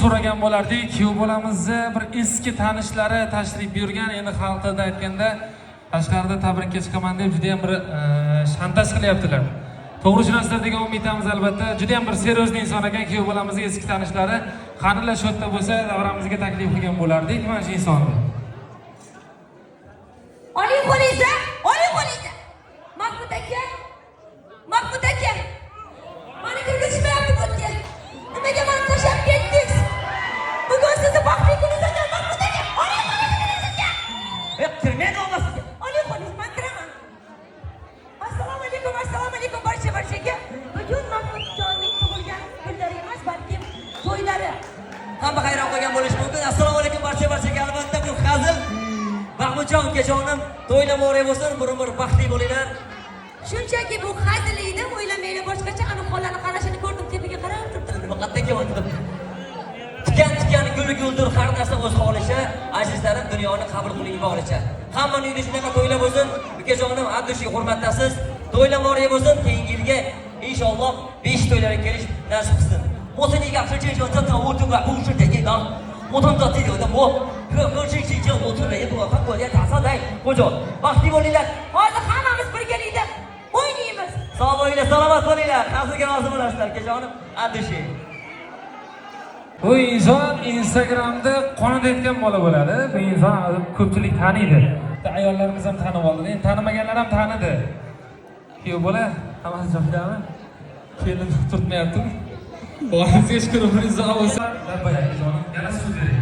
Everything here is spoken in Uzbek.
So'ragan bo'lardik, kuyov bolamizni bir eski tanishlari tashrif buyurgan. Endi xalq tilida aytganda tashqarida tabrikka chiqaman deb juda ham bir shantaj qilyaptilar. To'g'ri tushunasizlar degan umidamiz albatta. Juda ham bir seryoz inson ekan kuyov bolamizning eski tanishlari. Qanilar shu yerda bo'lsa, davramizga taklif qilgan bo'lardik. Mana shu insonni. Oling qo'lingizda, oling qo'lingizda. Mahmud aka. Mahmud aka. Mani kirgizmayapti bu aka. Nimaga meni tashlab ketdingiz? Bugun sizni baxtli kuningiz ekan, Mahmud aka. Oling qo'lingizni. Kirmaydi olmasiga. Oling qo'lingizni, men kiraman. Assalomu alaykum, barchaga. Bugun Mahmudjonning tug'ilgan kunlari emas, balki to'ylari. Hamma hayron qolgan bo'lishi mumkin. Assalomu alaykum barchaga. Albatta bu hazil. Mahmudjon ukajonim to'ylamoqchi bo'lsin, bir baxtli bo'linglar. Shunchaki bu hazil edi, o'ylamaylar boshqacha ana hollarni qarashini ko'rdim, tepaga qarab turdim. Faqatdan keldim. Tikan gul-guldir har narsa o'z holicha, azizlarim dunyoni qabul qilib yuboricha. Hammaning uyida shunaqa to'ylar bo'lsin. Ukajonim Abdushiy hurmatdasiz. To'ylamoqchi bo'lsin, keyingi yilga inshaalloh 5 to'ylarga kelish nasib qilsin. 我是你讲是这种正常物质感不是这一档，我同到这有的我和是这种我出来多和国家打上来，我说baxtli bo'linglar. Hozir hammamiz birgalikda o'ynaymiz. Sog' bo'linglar, salomat bo'linglar. Hazilga rozi bo'lasizlar, ukajonim Abdushiy. Bu inson Instagramda qonida aytgan bola bo'ladi. Bu inson ko'pchilik taniydi. Ayollarimiz ham tanib oldi. Endi tanimaganlar ham tanidi. Kuyov bola, hammasi joyidami? Kelin turtmayapti. Bolangiz hech ko'rib bir izah bo'lsa, labbayaki jonim, yana so'z bering.